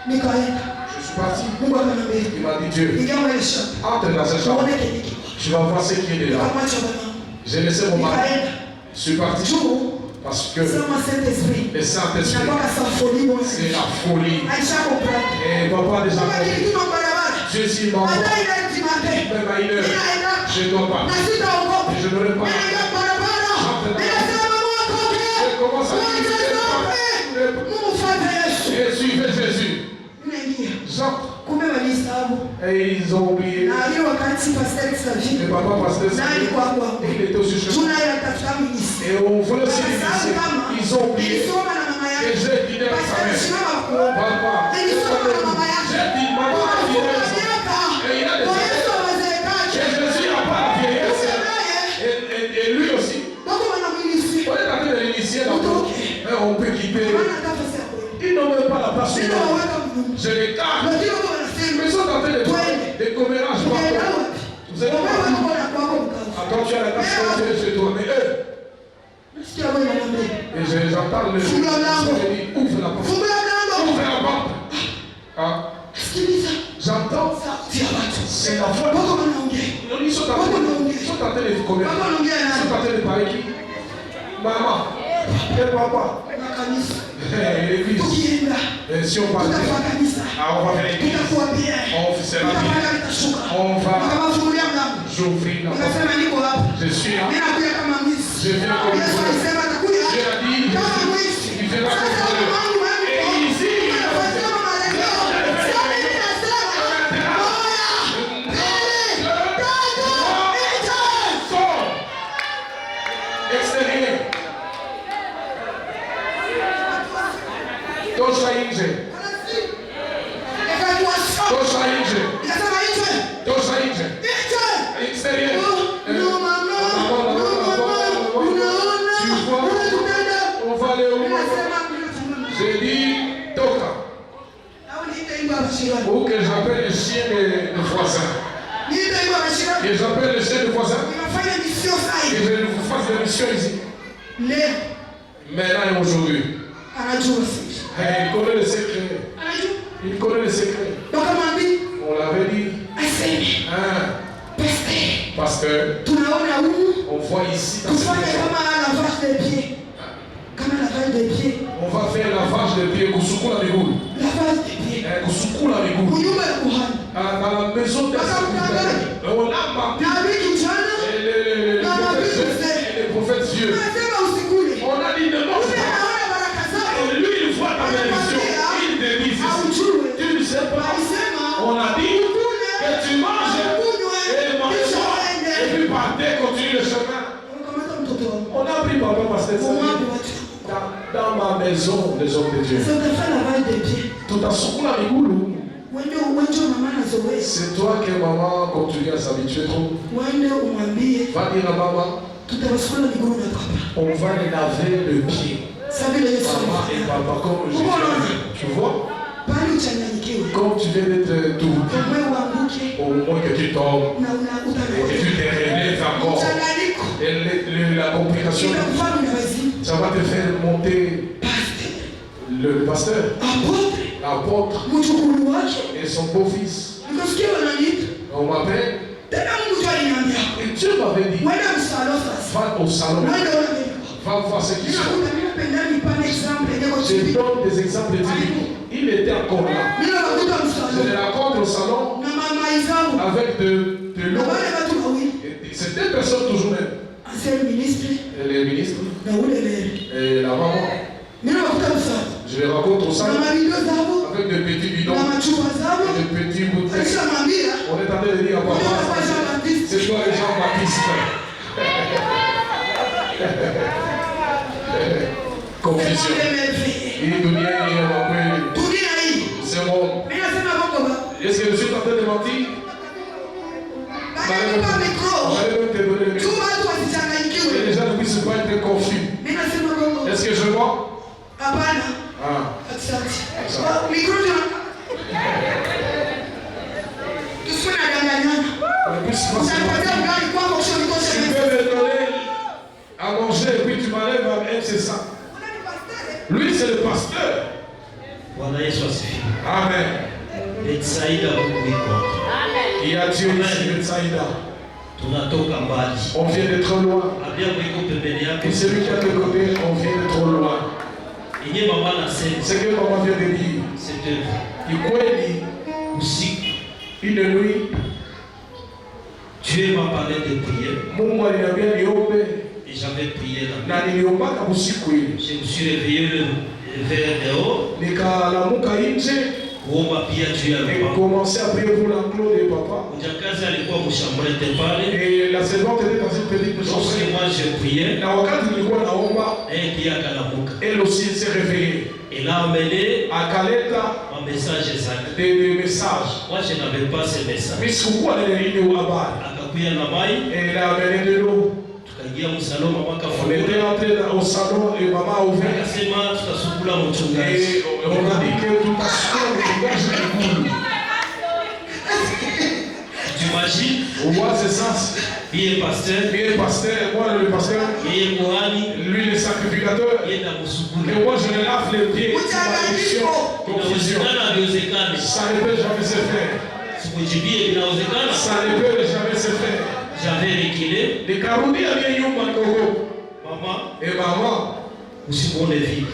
Nikaenda. Je suis parti. Mungu akanambia, Il m'a dit, Dieu, ingia ile shamba. entre dans cette chambre. Tuone kenye kiko. Tu vas voir ce qui est dedans. Nikamwacha bwana. J'ai laissé mon mari. Nikaenda. Je suis parti Juu parce que sema Saint-Esprit. le Saint-Esprit, Inakuwa symphony moja. c'est la folie. Aisha comprendre. Et papa déjà Kama compris. nilituma barabara. Je suis mort. Hata ile timate. Même à une heure, Ninaenda. je ne dois pas. Na sitaogopa. Je n'aurai pas. Ninaenda barabara. Ninasema Mungu akoke. Je commence à Mungu dire, akoke. Mungu fuate Yesu. et suivez Jésus. Ninaingia. J'entre. Kumbe walisahau. Et ils ont oublié. Na hiyo wakati pastor Le Xavier. papa pasteur, Na alikuwa kwangu. il était aussi chez moi. Tuna ile tafuta minisi. Et on voulait aussi l'initier. Ils ont oublié. Nilisoma na mama Et yake. j'ai dit à sa Pastor mère, simama kuomba. papa, Nilisoma na mama yake. j'ai dit, maman, la vieillesse. Et il a des Kwa enfants. Yesu wazeekaje? Et Jésus n'a pas la vieillesse. Kumbe naye Et lui aussi. bako wanamwilisi. On est en train de l'initier là-bas. Mais on peut quitter. Hana nafasi ya kwenda. Ils n'ont même pas la place sur Ndio moi. waweka mnyumba. Je les garde. Lakini wao wanasema Ils sont en train de des commérages tunaenda partout. wapi? Vous êtes Wewe partis. wako na kwako mkazi. Attends, tu as la place quand tu es chez toi. Mais eux, Nasikia wewe unaniambia. et j'entends le Fungua mlango. je dis, ouvre la porte. Fungua mlango. Ouvre la porte. Ah, Sikiliza. j'entends. Sauti ya watu. C'est la foi. Wako wanaongea. Ils sont en train de commérager. Wako wanaongea Ils sont nani? en train de parler qui? Maman. Et papa. Na kanisa. L'église. Tukienda. Et si on parle, Tutakuwa kanisa. ah, on va faire l'église. Tutakuwa bien. On fait la vie. Tutapata vitashuka. On va Nikawafungulia mlango. j'ouvrir la porte. Nikasema niko hapa. Je suis là. Mimi nakuja kama misi. Je viens comme Yesu vous. alisema atakuja Dieu a dit, kama mwizi. il viendra comme Sasa vous. Mungu wangu Et ici, anafanya malengo. Sasa mimi nasema moja, mbili, tatu, nne. sort. Extérieur. Tosha nje. Nikatuwasha. Tosha nje. Nikasema nje. Tosha nje. Nje. Extérieur. No mama. No mama. Unaona? Tu vois, Unatupenda. on va aller où? Ninasema kuna J'ai dit, toka. au niite hivyo abashirani. Ou que j'appelle le chien de voisin. Niite hivyo abashirani. Et j'appelle le chien de voisin. Ninafanya mission Et sasa. je vous fasse des missions ici. Leo Maintenant et aujourd'hui. anajua sisi. Il connaît le secret. Anajua. Il connaît le secret. Wakamwambia On l'avait dit. aseme Hein, pastor, pasteur, tunaona humu on voit ici dans cette tufanye maison. kama lavage de pied, kama lavage de pied, On va faire lavage de pieds. Kusukula miguu. lavage de pied Kusukula miguu. kunyumba ya kuhani Dans la maison de on a menti. na wiki jana Et les prophètes vieux. nasema usikule. On a dit de non. Ule anaona baraka zako Et lui, il voit ta bénédiction. Il te dit ceci. aujue. Tu ne sais pas. Alisema On a dit que tu manges et ukunywe manges kisha et uende. puis partez, continue le chemin. Unakamata mtoto wangu On a pris papa pasteur umwambi watu dans ma maison, les hommes de Dieu. sasa utafanya lavage de pied Tout a sukula migulu. wende mama nazoea C'est toi que maman continue à s'habituer trop. wende umwambie Va dire à maman, tutawasukula miguu na papa. on va les laver le pied. Sasa vile Yesu Maman et alifanya. papa, comme Jésus a dit. Tu vois, Pale uchanganyikiwe. comme tu viens d'être tout, Kamwe uanguke au moins que tu tombes na et que utanguke. tu te relèves encore. Mchanganyiko. Et la complication, Inakufanya unawazimu. ça va te faire monter Pastor, le pasteur, apotre, l'apôtre mjukuu wake. et son beau-fils. Nikasikia wananiita. On m'appelle Tena Mungu tu aliniambia. et Dieu m'avait dit, Wenda msalo sasa. va au salon, Wenda ona mimi. va voir ce qu'ils sont. Ninakuta mimi napenda nipane example ndio Je chipi. donne des exemples typiques. Il était encore là. Mimi nakuta Je msalo. le rencontre au salon Na mama izangu. avec de Na l'eau. wale watu wawili. Et c'est deux personnes toujours même. Ancien ministre Et les ministres na ule lele. et la maman. Mimi nakuta msalo. Je les rencontre au Na salon mabidio zao. avec de petits bidons, na machupa zao. de petits bouteilles. Alishamwambia On est en train de dire à papa, c'est toi et Jean-Baptiste. Confusion. Hii dunia hii ya makweli. dunia hii. C'est bon. Mimi nasema bongo ba. Est-ce que je suis en train de mentir? Bali kwa mikro. Tu watu wasichanganyikiwe. Les gens ne puissent pas être confus. Mimi nasema bongo. Est-ce que je mens? Hapana. Ah. Asante. Mikro tu. Tusikuwe na danganyana. Unapatia mgani kwako kisha nikoshe. Tu peux me donner à manger et puis tu m'enlèves à elle, c'est ça. Lui, c'est le pasteur. Bwana Yesu asifiwe. Amen. Betsaida Mungu iko. Il y a Dieu ici, Betsaida. Tunatoka mbali. On vient de trop loin. Abia mwiko pembeni yake. Et celui qui a de côté, on vient de trop loin. Yenye mama nasema. Ce que maman vient de dire. C'était Ikweli, usiku. une nuit, Dieu m'a parlé de prière. Mungu aliniambia niombe Et j'avais prié là. na niliombaka usiku ile. Je me suis réveillé vers dehors. Nikalamuka nje Kuomba pia juu ya et baba. commencer à prier pour l'enclos de papa. Mjakazi alikuwa mshambrete pale. Et la servante était dans une petite Lorsque chambre. moi je priais, Na wakati nilikuwa naomba, elle pia akalamuka. elle aussi s'est réveillée. Elle a amené Akaleta un message exact. des messages. Moi je n'avais pas ce message. Mais sikuwa na ile habari. Akakuya na mai, Et elle a amené de l'eau. tukaingia msaloma mpaka On était fungula. entré au salon et maman a ouvert. Akasema tutasukula mchungaji. Et on a dit que tout a changé. T'imagines? Ouais, c'est ça. Yeye pasteur, Et le pasteur, moi le pasteur, yeye kuhani, lui le sacrificateur. yeye na msukula. Et moi je le lave les pieds. Malédiction, confusion. Inawezekana haiwezekani. Ça ne peut jamais se faire. Sikujibie inawezekana. Ça ne peut jamais se faire. J'avais reculé. Nikarudi aliyeyumba Kongo. Maman, Et maman, usimuone vipi.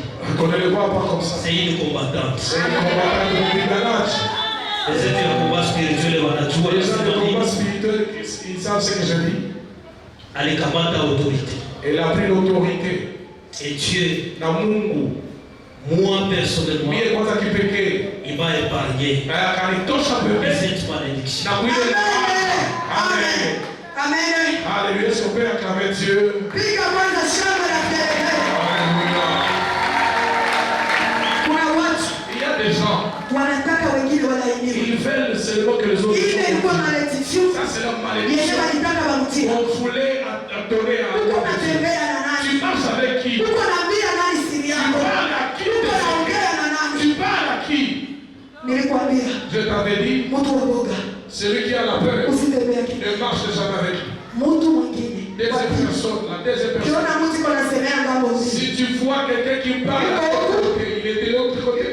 on ne le voit pas comme ça. C'est une combattante. C'est une combattante de pigranage. Les êtres de combat spirituel wanajua Les gens de nasema combat nini. spirituel, ils savent ce que je dis. Alikamata autorité. Elle a pris l'autorité. Et Dieu, Na Mungu. moi personnellement, Mie kwanza kipekee. il m'a épargné Akanitosha pembeni. cette malédiction. Na kuile. Amen. Amen. Alléluia, si on peut acclamer Dieu. Piga kwanza shangwe la kelele. Alléluia. Kuna watu Il y a des gens, wanataka wengine walainiwe. ils veulent seulement que les autres Ile ilikuwa soient. malédiction. Ça, c'est la Yenye malédiction. walitaka wamtie. On voulait donner à Uko Allah. natembea na nani? Tu marches avec qui? Tu Uko naambia nani siri yako? parles à qui? Uko naongea na nani? Tu parles à qui? Nilikwambia Je t'avais dit, mtu wa boga celui qui a la peur usitembea kitu. ne marche jamais avec lui. Mtu mwingine. Deuxième personne, la deuxième personne. Ukiona mtu iko nasemea ngambo nzuri. Si tu vois quelqu'un qui parle à ton côté, il est de l'autre côté,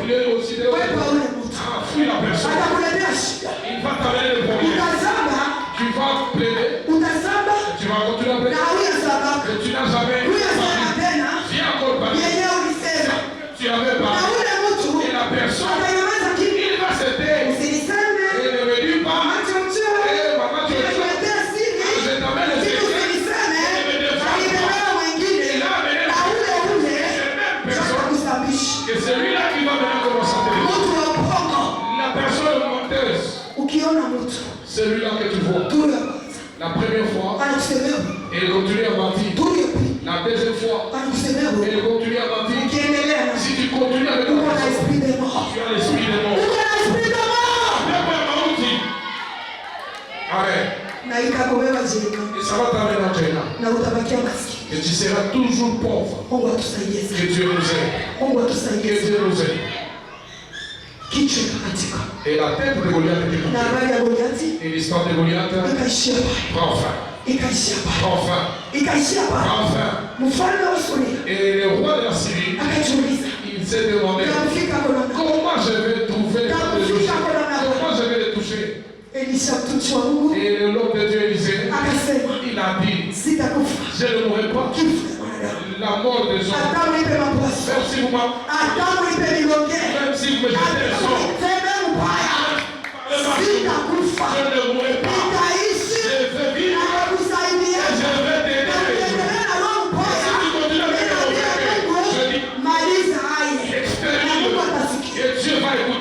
il est aussi de l'autre Wewe côté. ule mtu. Ah, fuis la personne. Atakuletea shida. Il va t'amener le problème. Utazamba, Tu vas plaider, utazamba tu vas continuer à plaider. na huyo sababu. Et tu n'as jamais Huyo sema parlé. tena Viens encore parler. yenyewe ulisema. Tu avais Na parlé. ule mtu Et la personne, atanyamaza kimya. il va se taire. Usiniseme. Et ne me dis pas, Macho mchoyo. eh, maman, tu es Nimekuletea siri. Je t'amène le Lakini secret. usiniseme. Alibebea mwingine. Na ule atakusababisha. Et celui-là qui va venir commencer à te dire. Mtu wa bongo. La personne menteuse, Ukiona mtu celui-là que tu vois, duru ya kwanza la première fois, anakusemea, il continue à mentir. duru ya pili La deuxième fois, anakusemea, il continue à mentir. ukiendelea na Si tu continues avec uko la na personne, esprit de mort, tu as l'esprit de mort. uko na esprit de mort, Amen. na itakubewa jina Et ça va t'amener en Jéna. na utabakia maskini. Et tu seras toujours pauvre. Mungu atusaidie Que sana, Dieu nous aide. Mungu Que atusaidie sana. Dieu nous aide. Kichwa ikakatika Et la tête de Goliath était na coupée. habari ya Goliathi Et l'histoire de Goliath ikaishia pale, prend fin. ikaishia pale, Prend fin. ikaishia pale. Prend fin. Mfalme wa Suria Et le roi de la Syrie, akajiuliza, il s'est demandé tamfika kona comment je vais trouver le toucher. Comment je vais le toucher. Elisha mtumishi wa Mungu Et l'homme de Dieu Élisée, akasema, il a dit, sitakufa je ne mourrai pas. kifo cha mwanadamu, La mort des hommes. hata unipe mapwaso, Même si vous m'avez, hata unipe milonge, même si vous me jetez le sort, teme mbaya, sitakufa, je ne mourrai pas. nitaishi Je vais vivre. na kusaidia Je vais t'aider. na kuendelea na roho mbaya. Ninaambia Mungu, maliza haya na Mungu atasikia. Et Dieu va écouter.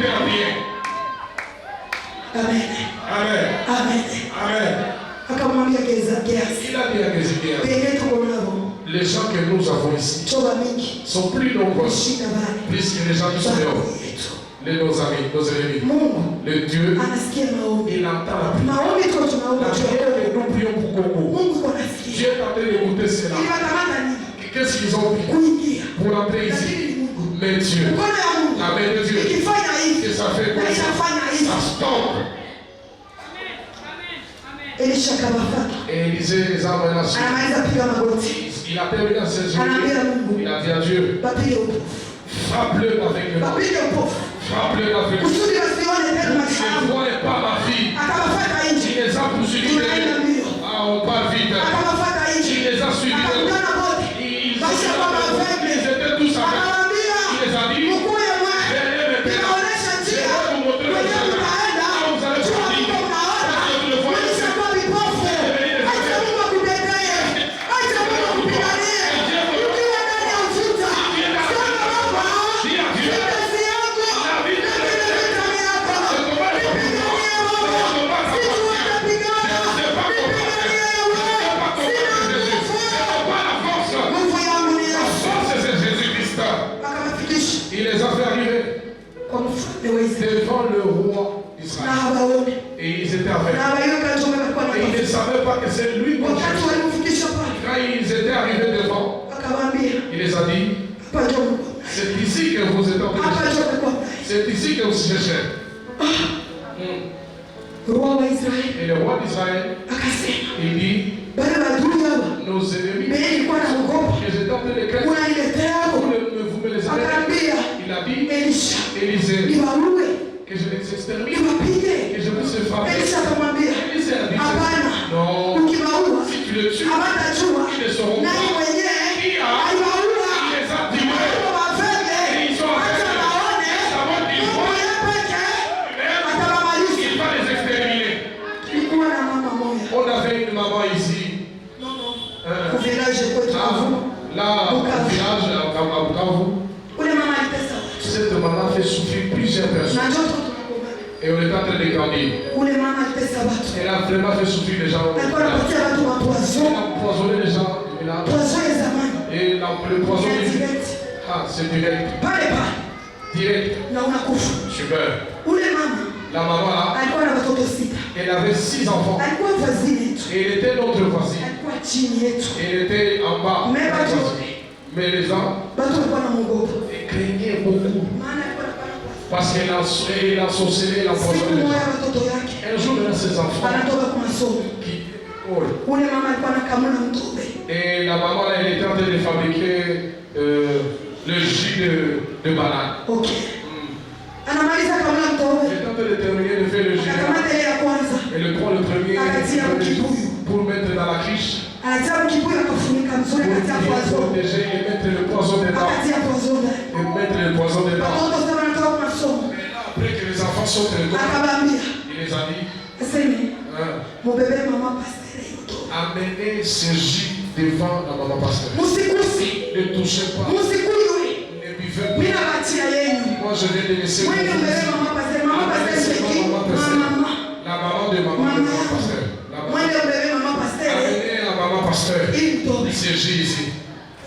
Seigneur, penye tuko nabo les gens que nous avons ici choba mingi sont plus nombreux, kushinda bale plus que les gens qui sont dehors. baba yetu. Nos amis, nos ennemis. Mungu Le Dieu, anasikia maombi. il entend la prière. Maombi tuko La tunaomba prière tuombe. que nous prions pour Congo. Mungu iko nasikia. Dieu est en train d'écouter cela. Ilibatamata nini? Qu'est-ce qu'ils ont dit Kuingia. pour entrer ici? Lakini ni Mungu. Mais Dieu, Mkono ya Mungu. la main de Dieu, Ikifanya hivi. et ça fait Na quoi ça? inafanya hivi. Ça stoppe. Elisha kabafaka. Et Élisée les a menacés. Anamaliza piga magoti. Il a terminé à ses yeux. Anaambia Mungu. Il a dit à Dieu, Bapige upofu. frappe-le avec le bras. Bapige upofu. Frappe-le avec le bras. Kusudi wasione tena maisha Je ne yangu. vois pas ma fille. Akabafata Il nje. les a poursuivis. Tunaenda mbio. Ah, on part vite. Akabafata Il nje. les a suivis. Akakutana wote. Ils Maisha kama aveugle. étaient tous avec. Akawaambia, Il les a dit, mkuye mwe. Ninaonesha njia. Kwenye mtaenda. Jua Mungu unaona. Maisha kwa vipofu. Acha Mungu akutetee. Acha Mungu akupiganie. Ukiwa ndani ya ufuta. Sema Baba. Kazi yako. Na vile vita yako. Nipiganie Baba. Sijui utapigana. Nipiganie wewe. Sina nguvu. Nguvu yangu ni Yesu. c'est Jésus-Christ. Akawafikisha Il les a fait arriver kwa mfalme wa Israeli. devant le roi Na d'Israël. hawaone. Et ils étaient avec. Na hawaiweka chombo kwa Et ils ne nafasi. savaient pas que c'est lui qu'on Wakati cherchait. walimfikisha pale. Quand ils étaient arrivés devant, Akawaambia, il les a dit, hapa ndio Mungu. c'est ici que vous êtes en train de Hapa chercher. ndio kwa. C'est ici que vous cherchez. Roi wa Israeli Et le roi d'Israël, akasema, il dit, bale badui hawa nos ennemis, mimi nilikuwa naogopa. que j'étais en train de craindre, Unaniletea hapo. vous me les avez. Akaambia Il a dit, Elisha, Élisée, niwaue, que je les extermine, niwapige. que je puisse les frapper. Elisha akamwambia, Élisée a dit, hapana, non, ukiwaua si tu le tues, hawatajua ils ne sauront nani pas. mwenyewe Qui a aliwaua. Il les a tués. Wao wavege, Ils sont acha aveugles. waone, Savons qu'ils Mungu voient. yeye peke Même, atawamaliza. il va les exterminer. Tulikuwa na mama moja On avait une maman ici. kwa village kwetu Kavumu. Là, au village, à Bukavu, Ule mama alitesa watu. cette maman fait souffrir plusieurs personnes. Na ndio tunakumbana. Et on est en train de grandir. Ule mama alitesa watu. Elle a vraiment fait souffrir les gens. Alikuwa anapatia watu Elle mapoison. a empoisonné les gens du village. Poison ya zamani. Et le poison Ya est direct. Ah, c'est direct. Pale pale. Direct. Na unakufa. Tu meurs. Ule mama La maman là, alikuwa na watoto 6. elle avait 6 enfants. Alikuwa voisine yetu. Et elle était notre voisine. Alikuwa chini yetu. Elle était en bas. Mais pas notre tout. voisine. Mais les gens Watu walikuwa na muogopa. craignaient beaucoup. Maana alikuwa anafanya kazi. Parce qu'elle a sorcelé, elle a Siku empoisonné les moja gens. watoto yake Un jour, dans ses enfants anatoka kwa masomo. qui. Oh. Ule mama alikuwa anakamuna mtobe. Et la maman, là, elle était en train de fabriquer le jus de banane. Okay. Anamaliza kamuna Elle mtobe. est en train de terminer de faire le jus de banane. Akakamata ile ya kwanza. Elle prend le premier pour mettre dans la criche. Anatia mkibuyu akafunika mzuri Pour akatia bien poison. protéger et mettre le poison dedans. Akatia poison ndani. Et mettre le poison dedans. Watoto sasa wanatoka kwa masomo. Mais là, après que les enfants sont retournés, Akabambia. il les a dit, Aseme, hein, mubebe mama pastere yoto. amenez ce jus devant la maman pasteur. Musikusi. Ne touchez pas. Musikuywe. Ne buvez Mimi pas. nabatia yenu. Moi, je vais les laisser. Mwende mbebe mama pastere. Mama pastere c'est qui? Mama. La maman de maman pasteur. La maman. Mwende mbebe mama pastere. Amenez la maman pasteur. Ili mtobe. Ce jus ici.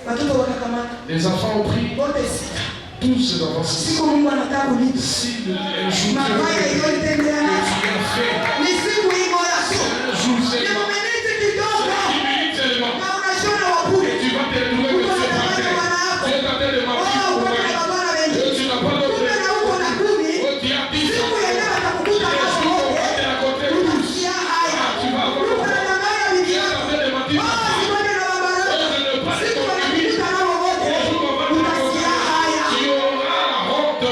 Watoto wakakamata. Les enfants ont pris Wote sita. tous ces enfants. Siku Mungu anataka kulipa. Si un jour Mabaya iliyotendea tu nasi. as fait, Ni siku hii moja tu. un jour Ni seulement, miniti kidogo. 10 minutes seulement, Na unashona wabure. tu vas te trouver que tu es par terre. Tu es en train de mentir Oh, pour uko na moi. babana wengi. Tu n'as pas d'autre. Kumbe na uko na kumi. Tu as 10 Siku ans. yenyewe atakukuta Les hapo jours wote. vont te raconter tous. Utasikia haya. Ah, tu vas avoir. Uko na danganya Tu bibi es en yako. train de mentir. Oh, sikwende na baba yako. Siku wanakukuta nao wote. Utasikia haya. Tu auras la honte.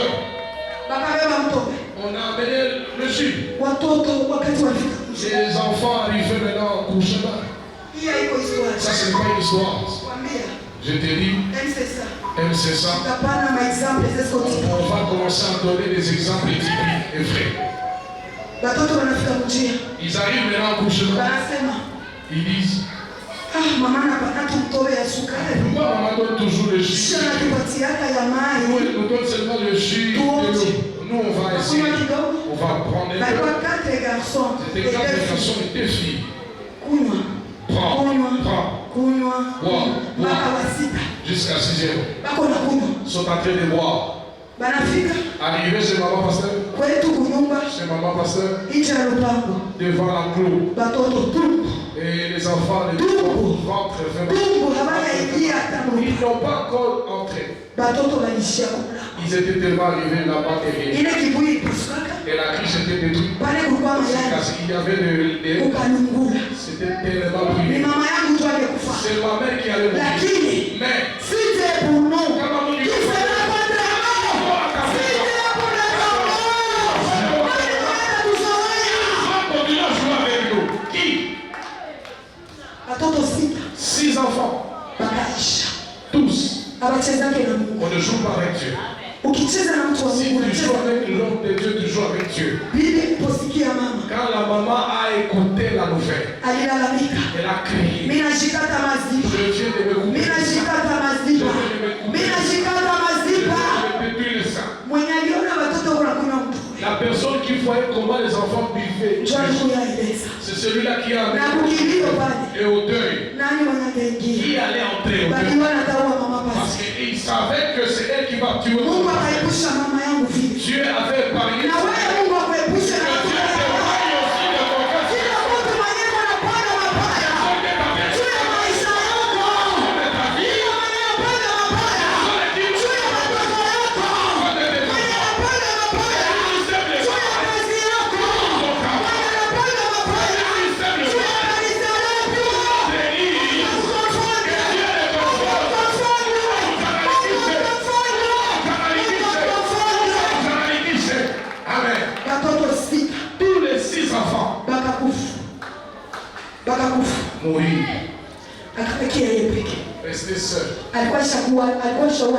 Bakabeba mtobe. On a amené le jus. Watoto wakati walifika. Les enfants arrivaient maintenant au couchement. Hii haiko histoire. Ça, ce n'est pas une histoire. Kwambia. Je te dis, C'est ça. c'est ça. Utapana maexample zeskotika. On va commencer à donner des exemples typiques et vrais. Watoto wanafika mjia. Ils arrivent maintenant au couchement. Wanasema, Ils disent, ah, mama anapata tu mtobe ya sukari. pourquoi maman donne toujours le jus? Kisha anatupatiaka ya Nous, mai. elle nous donne seulement le jus de l'eau. Nous, on va essayer. Kunywa kidogo. On va prendre un peu. Balikuwa 4 garçons. C'était 4 garçons et 2 filles. Kunywa. kunywa boire, mpaka wa sita jusqu'à 6h. bako na kunywa. Sont en train de boire. Banafika Arrivé chez maman pasteur, kwetu kunyumba chez maman pasteur, nje ya lupango devant l'enclos. batoto tumbu Et les enfants, les rentrent vraiment. tumbu habayaingia hata Ils mtu n'ont pas encore entré. batoto walishia kula Ils étaient tellement arrivés là-bas derrière. ile kibuyi ipusukaka Et la cruche était détruite. pale kulikuwa mayai Parce qu'il y avait des... ukalungula. C'était tellement Ni brûlé. mama yangu tu angekufa, C'est ma mère qui allait mourir. lakini Mais, si c'est pour nous, comment nous qui disons sera contre nous? Si c'est pour les hommes, wanaenda kuzoea. continue à jouer avec nous. Qui? Watoto sita 6 enfants. wakaisha, Tous. hawachezake na Mungu. On ne joue pas avec Dieu. Ukicheza na mtu wa Si Mungu tu joues unacheza. avec l'homme de Dieu, tu joues avec Dieu. Bibi iliposikia mama Quand la maman a écouté la nouvelle, alilalamika, elle a crié. mimi najikata maziba, Je viens de me couper. mimi najikata maziba, mimi najikata maziba. Je vais le sang. Mwenye aliona watoto wanakunywa mtu La personne qui voyait comment les enfants buvaient, njoo kuyaeleza c'est celui-là qui a na kukilio pale. et au deuil. Nani mwenye angeingia? Qui allait entrer au deuil? Baliwa nataua mama Parce pasi. qu'il savait que c'est elle qui va tuer. Mungu akaepusha mama yangu vile. Dieu avait parié. Na wewe Mungu akuepushe na Dieu watu te wabaya. prie aussi de ton cœur. Kila mtu mwenye anapanda mabaya juu ya maisha yako. Kila mwenye anapanda mabaya juu ya watoto yako. Mwenye anapanda mabaya juu ya kazi yako. Mwenye anapanda mabaya juu ya kanisa lako. Amen. Watoto sita Tous les 6 enfants bakakufa, mourir. akabaki yeye peke. Rester seul. Alikuwa shaua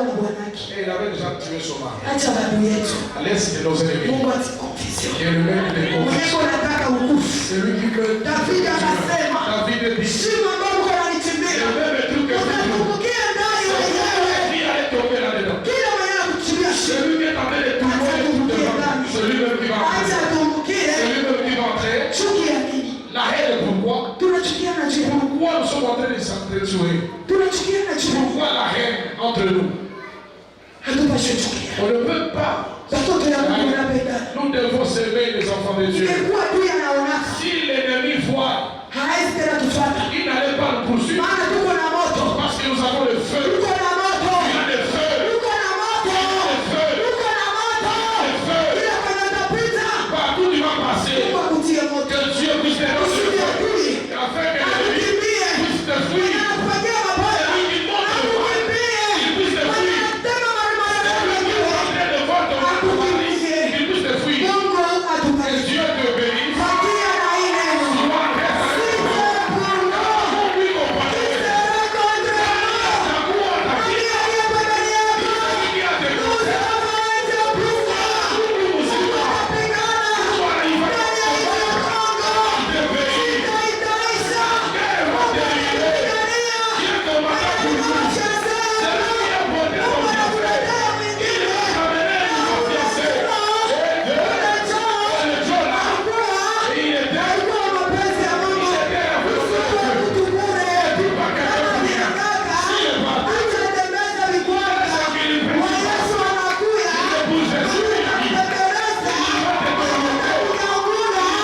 na bwanake. Et il avait déjà tué son mari. Acha badu yetu, À l'est de nos ennemis. Mungu atikonfisio. Qui est le même des Mwenyewe unataka ukufu. C'est lui qui veut. David akasema, David dit. shimo ambao uko C'est unanichimbia, le même truc que tu utatumbukia ndani wenyewe. Qui allait tomber là-dedans? Kila mwenye anakuchimbia shimo, Celui qui est en train de tomber tout devant. Celui-même qui va acha entrer. atumbukie. Celui-même qui va entrer. Chuki ya nini? La haine, pourquoi? Tunachukiana juu ya nini? Pourquoi nous sommes en train de s'entretuer? Tunachukiana juu ya nini? Pourquoi la haine entre nous? Hatupaswi chukia. On ne peut pas. Watoto ya Mungu wanapendana. Nous devons s'aimer les enfants de Dieu. Ingekuwa adui anaonaka, Si l'ennemi voit, hawezi tena tufuata. il n'allait pas nous poursuivre. Maana tuko na moto. Parce que nous avons le feu. Tuko na moto. Il y a le feu. Tuko na moto. Tuko na moto. Kila kwenye utapita, Partout tu vas passer. Mungu akutie moto. Que Dieu puisse te donner Usije le feu. adui Afin que l'ennemi akukimbie. puisse te Mwenye fuir. anakupangia mabaya akukimbie. Mwenye anatema marimaya yako Afin de voir ton mari, qu'il puisse te fuir. Mungu Que atubariki. Dieu te bénisse. Patia na hii neno. Sois prêt à Si c'est pour nous, lui comparer. qui sera contre nous? L'amour à ta vie. Nani aliye pembeni yako? Qui a te Nous donné. avons été pouvoirs. Nous aussi. Tutapigana. Sois Ndani ya libre. Kongo. Te bénisse. Itaisha. Quel va te libérer. Tutapigania. Qui est ton matin pour nous? C'est lui qui a porté ton fiancé. Il a amené nos fiancés. Et le jour là, et il était la volonté de Dieu. Tout pas quelqu'un pour rien. S'il est parti, il épouse Jésus, il a dit, il va te demander.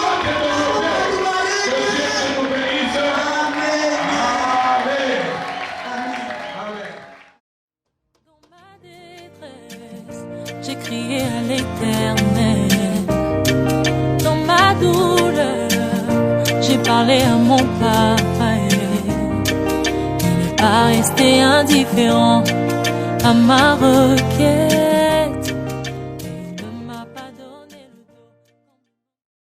Que Dieu nous bénisse. Amen. Amen. Dans ma détresse, j'ai crié à l'Éternel. Dans ma douleur, j'ai parlé à mon papa. Il n'est pas resté indifférent à ma requête.